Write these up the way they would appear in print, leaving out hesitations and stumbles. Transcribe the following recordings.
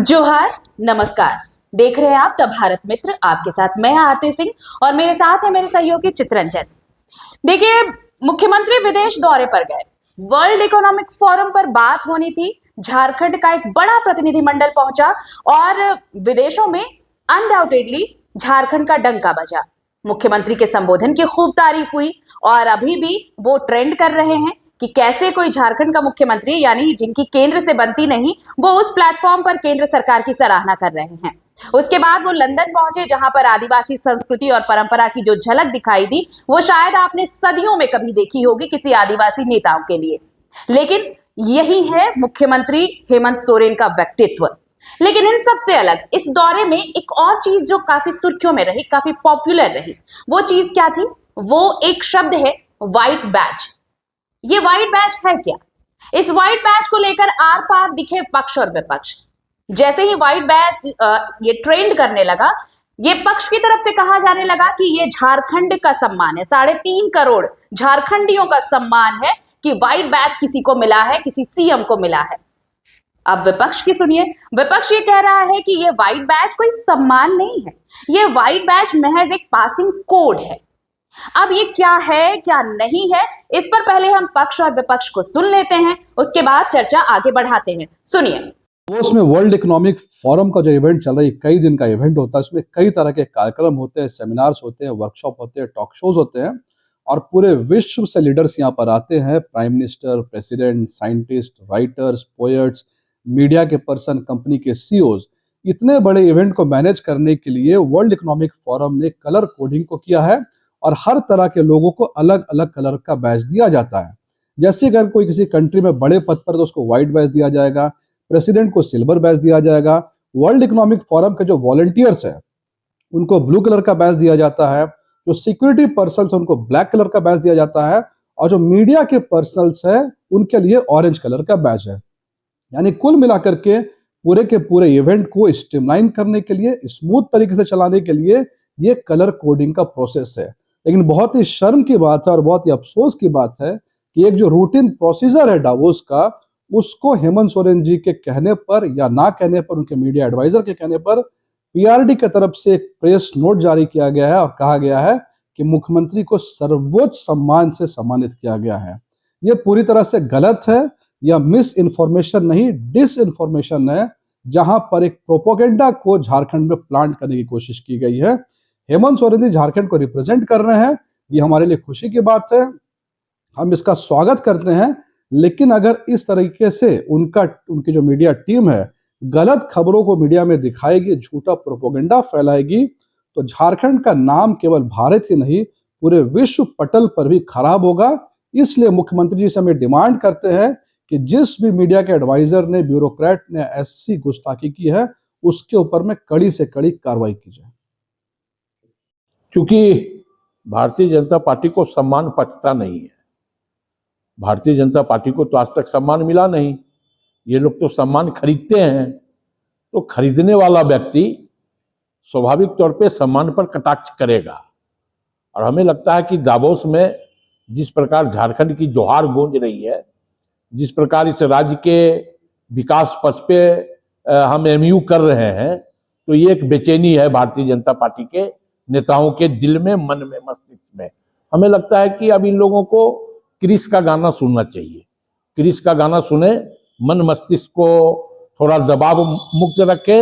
जोहार, नमस्कार। देख रहे हैं आप द भारत मित्र। आपके साथ मैं आरती सिंह और मेरे साथ है मेरे सहयोगी चित्रंजन। देखिए, मुख्यमंत्री विदेश दौरे पर गए, वर्ल्ड इकोनॉमिक फोरम पर बात होनी थी। झारखंड का एक बड़ा प्रतिनिधिमंडल पहुंचा और विदेशों में अनडाउटेडली झारखंड का डंका बजा। मुख्यमंत्री के संबोधन की खूब तारीफ हुई और अभी भी वो ट्रेंड कर रहे हैं कि कैसे कोई झारखंड का मुख्यमंत्री, यानी जिनकी केंद्र से बनती नहीं, वो उस प्लेटफॉर्म पर केंद्र सरकार की सराहना कर रहे हैं। उसके बाद वो लंदन पहुंचे, जहां पर आदिवासी संस्कृति और परंपरा की जो झलक दिखाई दी वो शायद आपने सदियों में कभी देखी होगी किसी आदिवासी नेताओं के लिए। लेकिन यही है मुख्यमंत्री हेमंत सोरेन का व्यक्तित्व। लेकिन इन सबसे अलग इस दौरे में एक और चीज जो काफी सुर्खियों में रही, काफी पॉपुलर रही, वो चीज क्या थी? वो एक शब्द है व्हाइट बैज। ये व्हाइट बैज है क्या? इस व्हाइट बैज को लेकर आर पार दिखे पक्ष और विपक्ष। जैसे ही व्हाइट बैज ये ट्रेंड करने लगा, ये पक्ष की तरफ से कहा जाने लगा कि ये झारखंड का सम्मान है, 3.5 करोड़ झारखंडियों का सम्मान है कि व्हाइट बैज किसी को मिला है, किसी सीएम को मिला है। अब विपक्ष की सुनिए, विपक्ष ये कह रहा है कि ये व्हाइट बैज कोई सम्मान नहीं है, ये व्हाइट बैज महज एक पासिंग कोड है। अब ये क्या है क्या नहीं है, इस पर पहले हम पक्ष और विपक्ष को सुन लेते हैं, उसके बाद चर्चा आगे बढ़ाते हैं। सुनिए। उसमें वर्ल्ड इकोनॉमिक फोरम का जो इवेंट चल रहा है, कई दिन का इवेंट होता है, उसमें कई तरह के कार्यक्रम होते हैं, सेमिनार्स होते हैं, वर्कशॉप होते हैं, टॉक शोज होते हैं और पूरे विश्व से लीडर्स यहाँ पर आते हैं। Prime minister, president, scientist, writers, poets, media के पर्सन, कंपनी के सीईओज। इतने बड़े इवेंट को मैनेज करने के लिए वर्ल्ड इकोनॉमिक फोरम ने कलर कोडिंग को किया है और हर तरह के लोगों को अलग अलग कलर का बैज दिया जाता है। जैसे अगर कोई किसी कंट्री में बड़े पद पर तो उसको व्हाइट बैज दिया जाएगा, प्रेसिडेंट को सिल्वर बैज दिया जाएगा, वर्ल्ड इकोनॉमिक फोरम के जो वॉलंटियर्स हैं उनको ब्लू कलर का बैज दिया जाता है, जो सिक्योरिटी पर्सन्स उनको ब्लैक कलर का बैज दिया जाता है और जो मीडिया के पर्सनल्स हैं उनके लिए ऑरेंज कलर का बैज है। यानी कुल मिलाकर के पूरे इवेंट को स्ट्रीमलाइन करने के लिए, स्मूथ तरीके से चलाने के लिए ये कलर कोडिंग का प्रोसेस है। लेकिन बहुत ही शर्म की बात है और बहुत ही अफसोस की बात है कि एक जो रूटीन प्रोसीजर है डावोस का, उसको हेमंत सोरेन जी के कहने पर या ना कहने पर, उनके मीडिया एडवाइजर के कहने पर पीआरडी की तरफ से एक प्रेस नोट जारी किया गया है और कहा गया है कि मुख्यमंत्री को सर्वोच्च सम्मान से सम्मानित किया गया है। यह पूरी तरह से गलत है, यह मिस इन्फॉर्मेशन नहीं, डिस इन्फॉर्मेशन है, जहां पर एक प्रोपोगेंडा को झारखंड में प्लांट करने की कोशिश की गई है। हेमंत सोरेन जी झारखंड को रिप्रेजेंट कर रहे हैं, ये हमारे लिए खुशी की बात है, हम इसका स्वागत करते हैं। लेकिन अगर इस तरीके से उनकी जो मीडिया टीम है गलत खबरों को मीडिया में दिखाएगी, झूठा प्रोपोगेंडा फैलाएगी, तो झारखंड का नाम केवल भारत ही नहीं पूरे विश्व पटल पर भी खराब होगा। इसलिए मुख्यमंत्री जी से हमें डिमांड करते हैं कि जिस भी मीडिया के एडवाइजर ने, ब्यूरोक्रेट ने ऐसी गुस्ताखी की है, उसके ऊपर में कड़ी से कड़ी कार्रवाई की जाए। क्योंकि भारतीय जनता पार्टी को सम्मान पचता नहीं है। भारतीय जनता पार्टी को तो आज तक सम्मान मिला नहीं, ये लोग तो सम्मान खरीदते हैं। तो खरीदने वाला व्यक्ति स्वाभाविक तौर पे सम्मान पर कटाक्ष करेगा। और हमें लगता है कि दावोस में जिस प्रकार झारखंड की जोहार गूंज रही है, जिस प्रकार इस राज्य के विकास पथ पे हम एमयू कर रहे हैं, तो ये एक बेचैनी है भारतीय जनता पार्टी के नेताओं के दिल में, मन में, मस्तिष्क में। हमें लगता है कि अब इन लोगों को क्रिस का गाना सुनना चाहिए। क्रिस का गाना सुने, मन मस्तिष्क को थोड़ा दबाव मुक्त रखे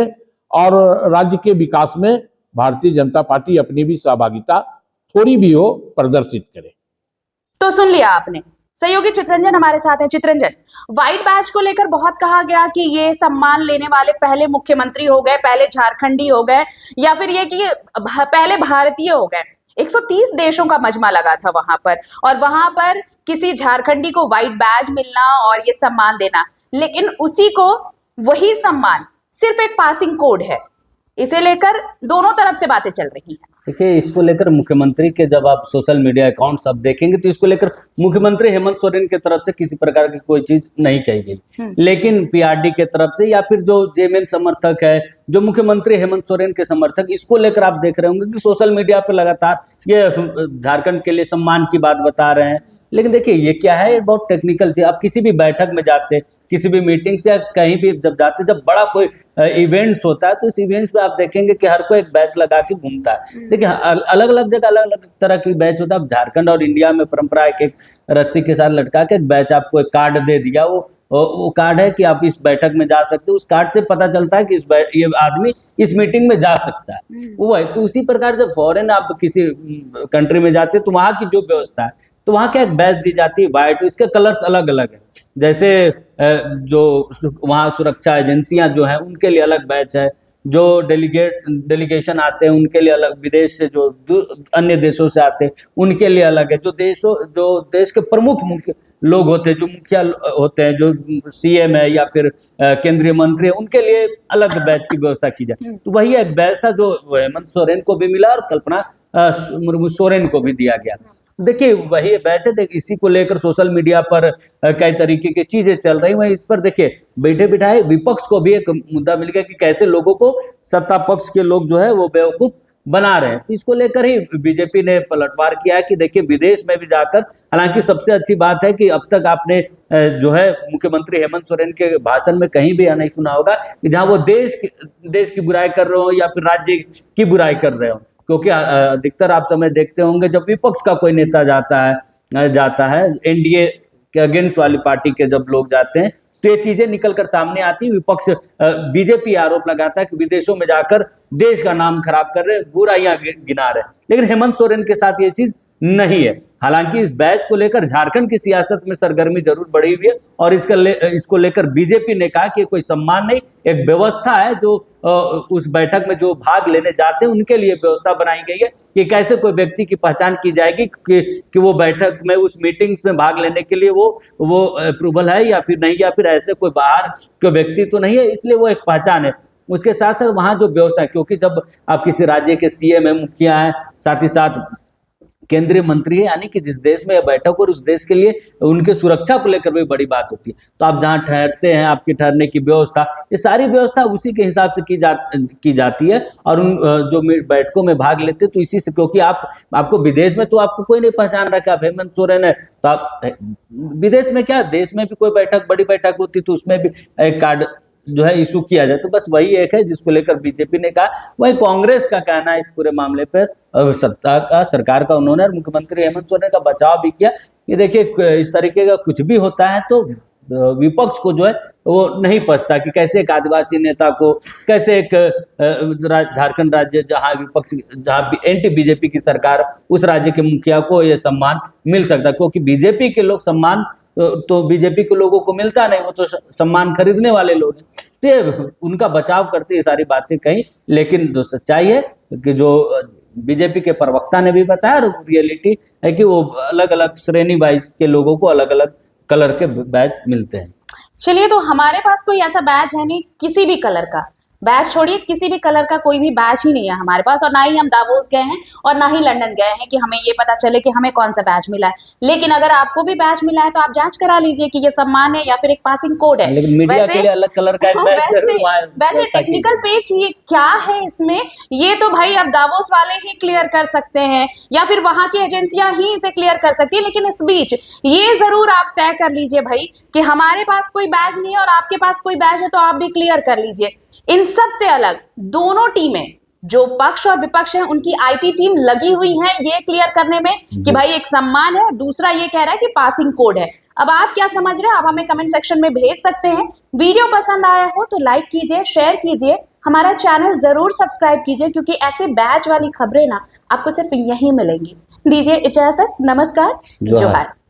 और राज्य के विकास में भारतीय जनता पार्टी अपनी भी सहभागिता थोड़ी भी हो प्रदर्शित करे। तो सुन लिया आपने। सहयोगी चित्रंजन हमारे साथ हैं। चित्रंजन, व्हाइट बैज को लेकर बहुत कहा गया कि ये सम्मान लेने वाले पहले मुख्यमंत्री हो गए, पहले झारखंडी हो गए, या फिर ये कि पहले भारतीय हो गए। 130 देशों का मजमा लगा था वहां पर, और वहां पर किसी झारखंडी को व्हाइट बैज मिलना और ये सम्मान देना, लेकिन उसी को वही सम्मान सिर्फ एक पासिंग कोड है। इसे लेकर दोनों तरफ से बातें चल रही हैं। देखिए, इसको लेकर मुख्यमंत्री के जब आप सोशल मीडिया अकाउंट्स आप देखेंगे तो इसको लेकर मुख्यमंत्री हेमंत सोरेन की तरफ से किसी प्रकार की कोई चीज नहीं कही गई। लेकिन पीआरडी के तरफ से या फिर जो जेएमएम समर्थक है, जो मुख्यमंत्री हेमंत सोरेन के समर्थक, इसको लेकर आप देख रहे होंगे कि सोशल मीडिया पर लगातार ये झारखंड के लिए सम्मान की बात बता रहे हैं, लेकिन देखिए ये क्या है, ये बहुत टेक्निकल चीज। आप किसी भी बैठक में जाते, किसी भी मीटिंग से या कहीं भी जब जाते, जब बड़ा कोई इवेंट्स होता है तो इस इवेंट्स में आप देखेंगे कि हर कोई एक बैच लगा के घूमता है। देखिए अलग अलग जगह अलग अलग तरह की बैच होता है। झारखंड और इंडिया में परंपरा है कि एक रस्सी के साथ लटका के एक बैच आपको एक कार्ड दे दिया, वो कार्ड है कि आप इस बैठक में जा सकते हो। उस कार्ड से पता चलता है कि ये आदमी इस मीटिंग में जा सकता है। वो है तो उसी प्रकार जब फॉरेन आप किसी कंट्री में जाते हैं तो वहाँ की जो व्यवस्था है, तो वहाँ क्या एक बैच दी जाती है वाइट, इसके कलर्स अलग अलग है। जैसे जो वहाँ सुरक्षा एजेंसियां जो हैं उनके लिए अलग बैच है, जो डेलीगेशन आते हैं उनके लिए अलग, विदेश से जो अन्य देशों से आते हैं उनके लिए अलग है, जो देश के प्रमुख मुख्य लोग होते हैं, जो मुखिया होते हैं, जो सीएम है या फिर केंद्रीय मंत्री है, उनके लिए अलग बैच की व्यवस्था की जाए। तो वही एक बैच था जो हेमंत सोरेन को भी मिला और कल्पना मुर्मू सोरेन को भी दिया गया। देखिए वही बैच है। देखिए इसी को लेकर सोशल मीडिया पर कई तरीके की चीजें चल रही हैं। इस पर देखिए बैठे बिठाए विपक्ष को भी एक मुद्दा मिल गया कि कैसे लोगों को सत्ता पक्ष के लोग जो है वो बेवकूफ बना रहे हैं। तो इसको लेकर ही बीजेपी ने पलटवार किया है कि देखिए विदेश में भी जाकर, हालांकि सबसे अच्छी बात है कि अब तक आपने जो है मुख्यमंत्री हेमंत सोरेन के भाषण में कहीं भी यह नहीं सुना होगा कि जहां वो देश की बुराई कर रहे हो या फिर राज्य की बुराई कर रहे हो। क्योंकि अधिकतर आप समय देखते होंगे जब विपक्ष का कोई नेता जाता है एनडीए के अगेंस्ट वाली पार्टी के जब लोग जाते हैं तो ये चीजें निकल कर सामने आती। विपक्ष बीजेपी आरोप लगाता है कि विदेशों में जाकर देश का नाम खराब कर रहे, बुराइयां गिना रहे, लेकिन हेमंत सोरेन के साथ ये चीज नहीं है। हालांकि इस बैच को लेकर झारखंड की सियासत में सरगर्मी जरूर बढ़ी हुई है और इसको लेकर बीजेपी ने कहा कि कोई सम्मान नहीं, एक व्यवस्था है जो उस बैठक में जो भाग लेने जाते हैं उनके लिए व्यवस्था बनाई गई है कि कैसे कोई व्यक्ति की पहचान की जाएगी कि वो बैठक में उस मीटिंग्स में भाग लेने के लिए वो अप्रूवल है या फिर नहीं, या फिर ऐसे कोई बाहर कोई व्यक्ति तो नहीं है, इसलिए वो एक पहचान है। उसके साथ साथ वहाँ जो व्यवस्था है, क्योंकि जब आप किसी राज्य के सीएम है, मुखिया है, साथ ही साथ केंद्रीय मंत्री है, यानी कि जिस देश में यह बैठक और उस देश के लिए उनके सुरक्षा को लेकर भी बड़ी बात होती है। तो आप जहां ठहरते हैं, आपकी ठहरने की व्यवस्था, ये सारी व्यवस्था उसी के हिसाब से की जाती है। और उन जो बैठकों में भाग लेते हैं तो इसी से, क्योंकि आपको विदेश में तो आपको कोई नहीं पहचान रहा कि आप हेमंत सोरेन है, तो आप विदेश में क्या, देश में भी कोई बैठक, बड़ी बैठक होती तो उसमें भी एक कार्ड जो है इशू किया जाए। तो बस वही एक है जिसको लेकर बीजेपी ने कहा। वही कांग्रेस का कहना है इस पूरे मामले पर, सरकार का उन्होंने मुख्यमंत्री हेमंत सोरेन का बचाव भी किया कि देखिए इस तरीके का कुछ भी होता है तो विपक्ष को जो है वो नहीं पछता कि कैसे एक आदिवासी नेता को, कैसे एक झारखंड राज्य जहाँ एंटी बीजेपी की सरकार, उस राज्य के मुखिया को ये सम्मान मिल सकता, क्योंकि बीजेपी के लोग सम्मान तो बीजेपी के लोगों को मिलता नहीं, वो तो सम्मान खरीदने वाले लोग हैं। तो उनका बचाव करते ये सारी बातें कही, लेकिन जो सच्चाई है कि जो बीजेपी के प्रवक्ता ने भी बताया, रियलिटी है कि वो अलग अलग श्रेणी वाइज के लोगों को अलग अलग कलर के बैच मिलते हैं। चलिए, तो हमारे पास कोई ऐसा बैच है नहीं, किसी भी कलर का बैच छोड़िए, किसी भी कलर का कोई भी बैच ही नहीं है हमारे पास, और ना ही हम दावोस गए हैं और ना ही लंदन गए हैं कि हमें ये पता चले कि हमें कौन सा बैच मिला है। लेकिन अगर आपको भी बैच मिला है तो आप जांच करा लीजिए कि ये सम्मान है या फिर एक पासिंग कोड है। लेकिन मीडिया के लिए अलग कलर का एक बैच वैसे टेक्निकल पेज ये क्या है इसमें, ये तो भाई अब दावोस वाले ही क्लियर कर सकते हैं या फिर वहां की एजेंसियां ही इसे क्लियर कर सकती है। लेकिन इस बीच ये जरूर आप तय कर लीजिए भाई कि हमारे पास कोई बैच नहीं है और आपके पास कोई बैच है तो आप भी क्लियर कर लीजिए। इन सब से अलग दोनों टीमें, जो पक्ष और विपक्ष है, उनकी आईटी टीम लगी हुई है ये क्लियर करने में कि भाई एक सम्मान है, दूसरा ये कह रहा है कि पासिंग कोड है। अब आप क्या समझ रहे हैं, आप हमें कमेंट सेक्शन में भेज सकते हैं। वीडियो पसंद आया हो तो लाइक कीजिए, शेयर कीजिए, हमारा चैनल जरूर सब्सक्राइब कीजिए, क्योंकि ऐसे बैच वाली खबरें ना आपको सिर्फ यहीं मिलेंगी। दीजिए इजाजत, नमस्कार, जोहार।